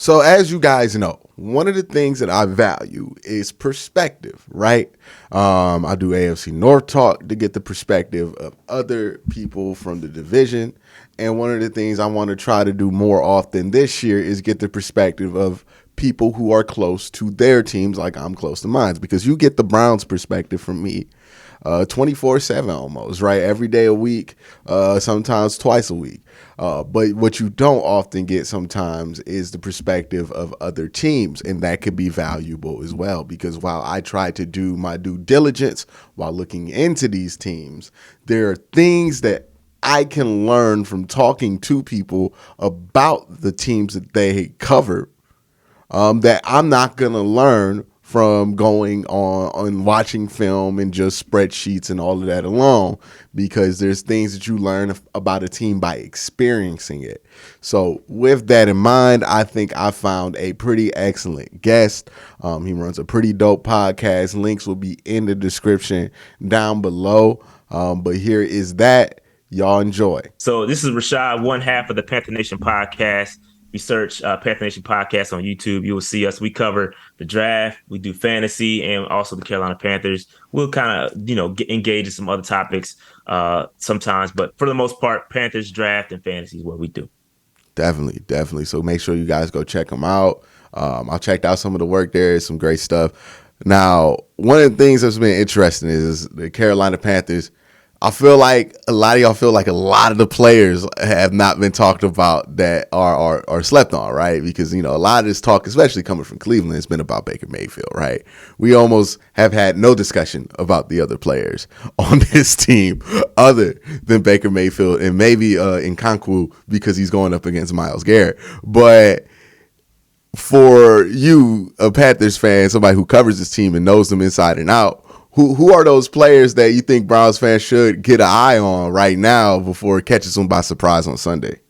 So as you guys know, one of the things that I value is perspective, right? I do AFC North talk to get the perspective of other people from the division. And one of the things I want to try to do more often this year is get the perspective of people who are close to their teams like I'm close to mine, because you get the Browns perspective from me 24/7 almost, right? Every day a week, sometimes twice a week. But what you don't often get sometimes is the perspective of other teams, and that could be valuable as well, because while I try to do my due diligence while looking into these teams, there are things that I can learn from talking to people about the teams that they cover that I'm not going to learn from going on and watching film and just spreadsheets and all of that alone, because there's things that you learn about a team by experiencing it. So with that in mind, I think I found a pretty excellent guest. He runs a pretty dope podcast. Links will be in the description down below. But here is that. Y'all enjoy. So this is Rashad, one half of the Panther Nation podcast. You search Panther Nation podcast on YouTube, you will see us. We cover the draft, we do fantasy, and also the Carolina Panthers. We'll kind of, engage in some other topics sometimes, but for the most part, Panthers, draft, and fantasy is what we do. Definitely. So make sure you guys go check them out. I checked out some of the work there. It's some great stuff. Now, one of the things that's been interesting is the Carolina Panthers. I feel like a lot of y'all feel like a lot of the players have not been talked about that are slept on, right? Because, a lot of this talk, especially coming from Cleveland, has been about Baker Mayfield, right? We almost have had no discussion about the other players on this team other than Baker Mayfield and maybe Nkonkwo, because he's going up against Myles Garrett. But for you, a Panthers fan, somebody who covers this team and knows them inside and out, Who are those players that you think Browns fans should get an eye on right now before it catches them by surprise on Sunday?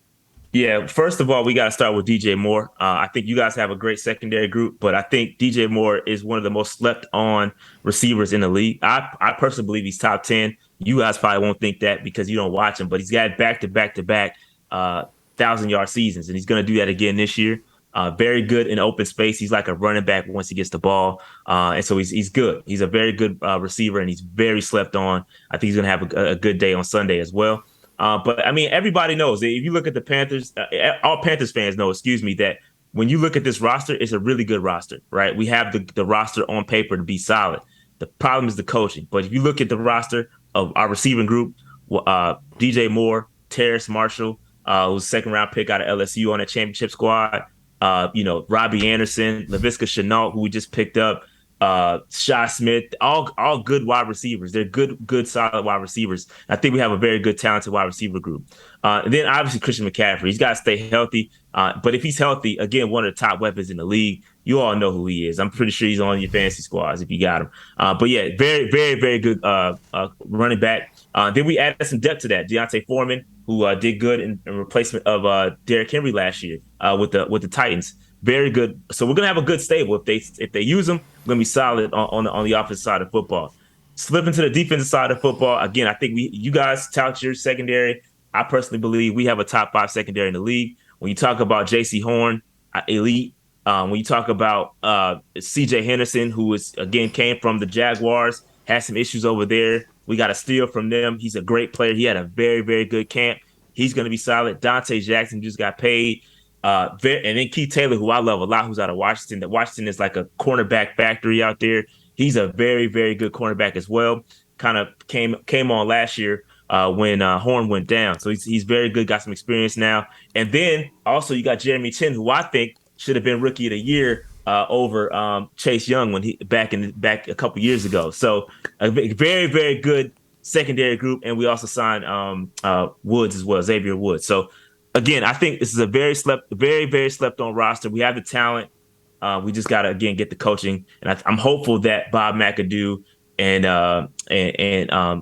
Yeah, first of all, we got to start with DJ Moore. I think you guys have a great secondary group, but I think DJ Moore is one of the most slept on receivers in the league. I personally believe he's top 10. You guys probably won't think that because you don't watch him, but he's got back-to-back 1,000-yard seasons, and he's going to do that again this year. Very good in open space. He's like a running back once he gets the ball. And so he's good. He's a very good receiver, and he's very slept on. I think he's going to have a good day on Sunday as well. But, I mean, everybody knows. If you look at the Panthers, all Panthers fans know, that when you look at this roster, it's a really good roster, right? We have the roster on paper to be solid. The problem is the coaching. But if you look at the roster of our receiving group, DJ Moore, Terrace Marshall, who's a second-round pick out of LSU on that championship squad, Robbie Anderson, Laviska Shenault, who we just picked up, Shy Smith, all good wide receivers. They're good, solid wide receivers. I think we have a very good, talented wide receiver group. And then obviously Christian McCaffrey. He's got to stay healthy. But if he's healthy, again, one of the top weapons in the league. You all know who he is. I'm pretty sure he's on your fantasy squads if you got him. But yeah, very, very, very good running back. Then we added some depth to that. Deontay Foreman, who did good in replacement of Derrick Henry last year with the Titans. Very good. So we're gonna have a good stable. If they use them, we're gonna be solid on the offensive side of football. Slipping to the defensive side of football, again, I think you guys tout your secondary. I personally believe we have a top 5 secondary in the league. When you talk about J.C. Horn, elite. When you talk about C.J. Henderson, who came from the Jaguars, had some issues over there. We got a steal from them. He's a great player. He had a very, very good camp. He's going to be solid. Dante Jackson just got paid. And then Keith Taylor, who I love a lot, who's out of Washington. That Washington is like a cornerback factory out there. He's a very, very good cornerback as well. Kind of came on last year when Horn went down. So he's very good, got some experience now. And then also you got Jeremy Chin, who I think should have been Rookie of the Year over Chase Young when he back a couple years ago. So a very, very good secondary group, and we also signed Woods as well, Xavier Woods. So again, I think this is a very, very slept on roster. We have the talent. We just got to again get the coaching, and I'm hopeful that Bob McAdoo and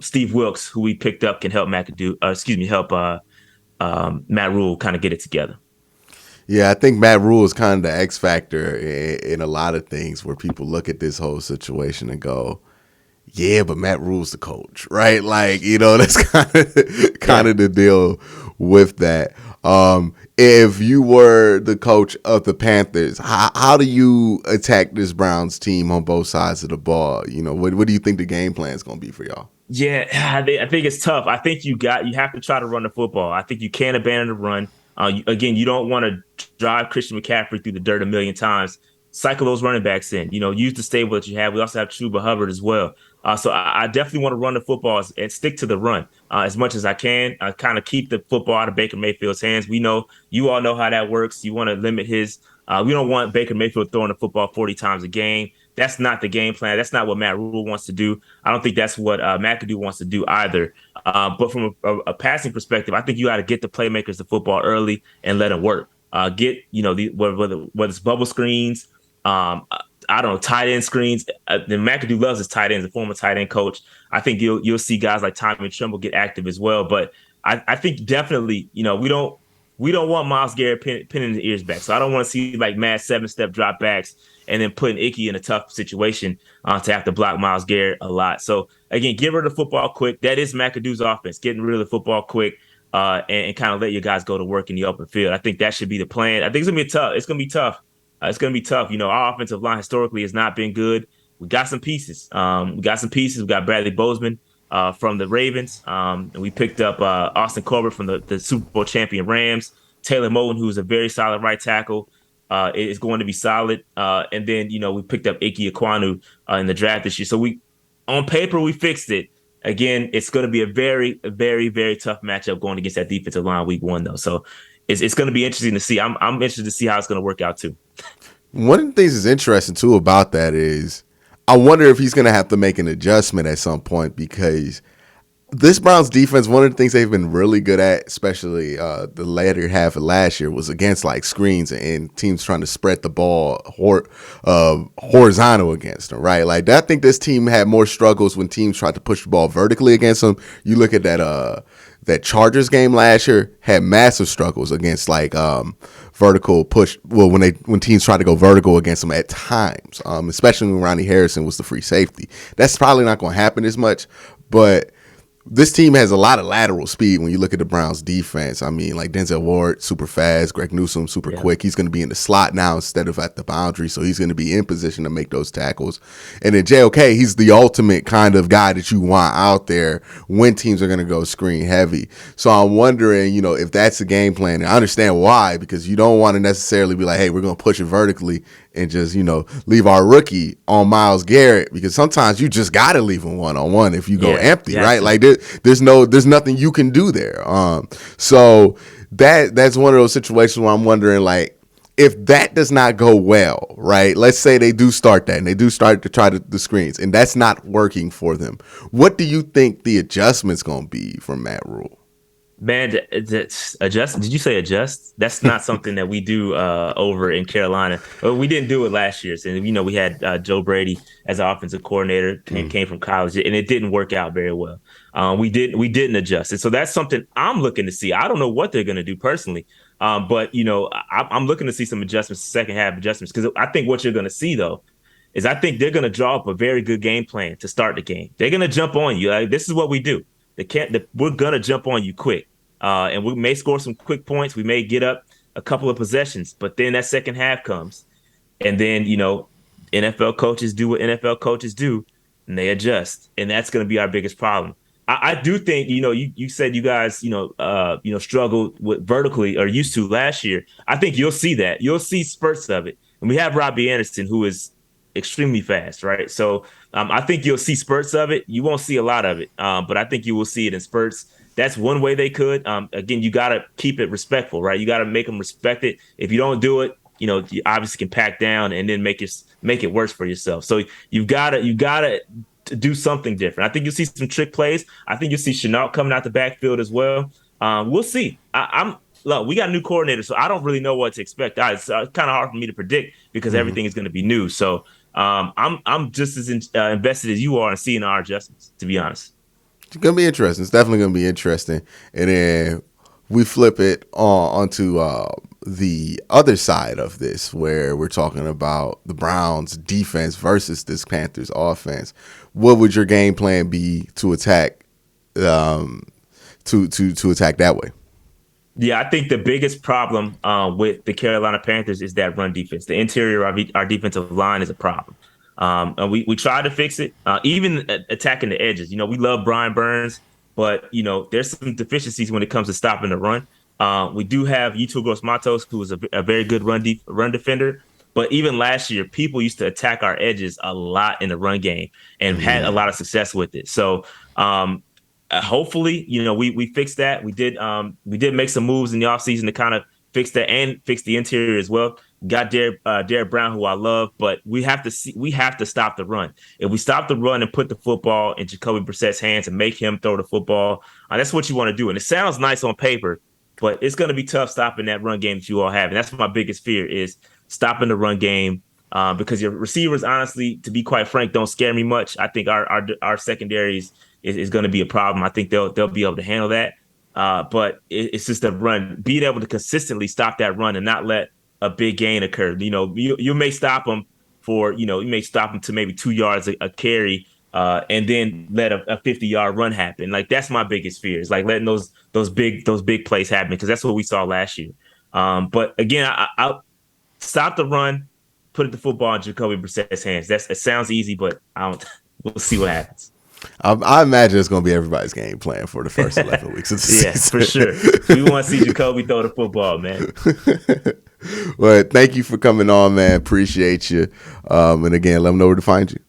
Steve Wilkes, who we picked up, can help Matt Rule kind of get it together. Yeah, I think Matt Rule is kind of the X factor in a lot of things where people look at this whole situation and go, yeah, but Matt Rule's the coach, right? Like, that's kind of the deal with that. if you were the coach of the Panthers, how do you attack this Browns team on both sides of the ball? What do you think the game plan is going to be for y'all? Yeah, I think it's tough. I think you have to try to run the football. I think you can't abandon the run. Again, you don't want to drive Christian McCaffrey through the dirt a million times. Cycle those running backs in. Use the stable that you have. We also have Chuba Hubbard as well. So I definitely want to run the football and stick to the run as much as I can. Kind of keep the football out of Baker Mayfield's hands. We know you all know how that works. You want to limit his. We don't want Baker Mayfield throwing the football 40 times a game. That's not the game plan. That's not what Matt Rule wants to do. I don't think that's what McAdoo wants to do either. But from a passing perspective, I think you got to get the playmakers the football early and let them work. Get whether it's bubble screens, I don't know, tight end screens. Then McAdoo loves his tight ends. A former tight end coach. I think you'll see guys like Tommy Tremble get active as well. But I think definitely we don't want Myles Garrett pinning his ears back. So I don't want to see like mad 7-step drop backs and then putting Icky in a tough situation to have to block Myles Garrett a lot. So again, give her the football quick. That is McAdoo's offense, getting rid of the football quick and kind of let your guys go to work in the open field. I think that should be the plan. I think it's gonna be tough. It's gonna be tough. It's gonna be tough. Our offensive line historically has not been good. We got some pieces. We got Bradley Bozeman from the Ravens. And we picked up Austin Corbett from the Super Bowl champion Rams. Taylor Moton, who's a very solid right tackle, is going to be solid. And then, we picked up Ike Ekwonu in the draft this year. So on paper, we fixed it. Again, it's going to be a very, very, very tough matchup going against that defensive line week 1, though. So it's going to be interesting to see. I'm interested to see how it's going to work out, too. One of the things that's interesting, too, about that is I wonder if he's going to have to make an adjustment at some point because this Browns defense, one of the things they've been really good at, especially the latter half of last year, was against like screens and teams trying to spread the ball horizontal against them, right? Like I think this team had more struggles when teams tried to push the ball vertically against them. You look at that Chargers game last year, had massive struggles against like vertical push. Well, when teams try to go vertical against them at times, especially when Ronnie Harrison was the free safety. That's probably not going to happen as much, but this team has a lot of lateral speed when you look at the Browns defense. I mean, like Denzel Ward, super fast. Greg Newsome, super quick. He's going to be in the slot now instead of at the boundary, so he's going to be in position to make those tackles. And then JOK, he's the ultimate kind of guy that you want out there when teams are going to go screen heavy. So I'm wondering, if that's the game plan. And I understand why, because you don't want to necessarily be like, hey, we're going to push it vertically and just, leave our rookie on Myles Garrett, because sometimes you just got to leave him one-on-one if you go empty, right? Like there's nothing you can do there. So that's one of those situations where I'm wondering, like, if that does not go well, right? Let's say they do start that and they do start to try the screens and that's not working for them. What do you think the adjustment's going to be from Matt Rule? Man, adjust. Did you say adjust? That's not something that we do over in Carolina. We didn't do it last year. And we had Joe Brady as our offensive coordinator and came from college, and it didn't work out very well. We didn't adjust, and so that's something I'm looking to see. I don't know what they're going to do personally, but I'm looking to see some adjustments, second half adjustments, because I think what you're going to see though is I think they're going to draw up a very good game plan to start the game. They're going to jump on you. This is what we do. We're going to jump on you quick. And we may score some quick points. We may get up a couple of possessions, but then that second half comes. And then, NFL coaches do what NFL coaches do, and they adjust. And that's going to be our biggest problem. I do think, you said you guys, struggled with vertically or used to last year. I think you'll see that. You'll see spurts of it. And we have Robbie Anderson, who is extremely fast, right? So I think you'll see spurts of it. You won't see a lot of it, but I think you will see it in spurts. That's one way they could. Again, you got to keep it respectful, right? You got to make them respect it. If you don't do it, you obviously can pack down and then make it worse for yourself. So you gotta do something different. I think you'll see some trick plays. I think you'll see Chenault coming out the backfield as well. We'll see. Look, we got a new coordinator, so I don't really know what to expect. It's kind of hard for me to predict because everything is going to be new. So I'm just as invested as you are in seeing our adjustments, to be honest. It's going to be interesting. It's definitely going to be interesting. And then we flip it onto the other side of this, where we're talking about the Browns defense versus this Panthers offense. What would your game plan be to attack to attack that way? Yeah, I think the biggest problem with the Carolina Panthers is that run defense. The interior of our defensive line is a problem. And we tried to fix it, even attacking the edges. We love Brian Burns, but there's some deficiencies when it comes to stopping the run. We do have Yuto Gross-Matos, who is a very good run defender. But even last year, people used to attack our edges a lot in the run game and had a lot of success with it. So hopefully, we fixed that. We did make some moves in the offseason to kind of fix that and fix the interior as well. Got Derek Brown, who I love, but we have to stop the run. If we stop the run and put the football in Jacoby Brissett's hands and make him throw the football, that's what you want to do. And it sounds nice on paper, but it's going to be tough stopping that run game that you all have. And that's my biggest fear is stopping the run game. Because your receivers, honestly, to be quite frank, don't scare me much. I think our secondaries is going to be a problem. I think they'll be able to handle that. But it's just a run, being able to consistently stop that run and not let a big gain occur. You may stop them you may stop them to maybe 2 yards a carry, and then let a 50-yard run happen. Like that's my biggest fear is like letting those big plays happen because that's what we saw last year. But again, I'll stop the run, put the football in Jacoby Brissett's hands. It sounds easy, but I don't. We'll see what happens. I imagine it's going to be everybody's game plan for the first 11 weeks of the Yeah, season. for sure. We want to see Jacoby throw the football, man. Well, thank you for coming on, man. Appreciate you. And again, let them know where to find you.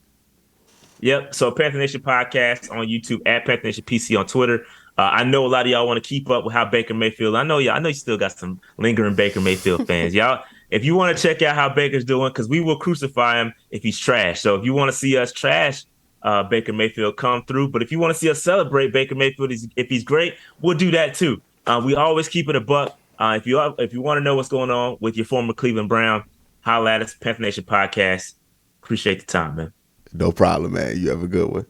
Yep. So Panther Nation Podcast on YouTube, at Panther Nation PC on Twitter. I know a lot of y'all want to keep up with how Baker Mayfield. I know you still got some lingering Baker Mayfield fans. Y'all, if you want to check out how Baker's doing, because we will crucify him if he's trash. So if you want to see us trash Baker Mayfield, come through. But if you want to see us celebrate Baker Mayfield, if he's great, we'll do that too. We always keep it a buck. If you want to know what's going on with your former Cleveland Brown, holla at us, Panther Nation Podcast. Appreciate the time, man. No problem, man. You have a good one.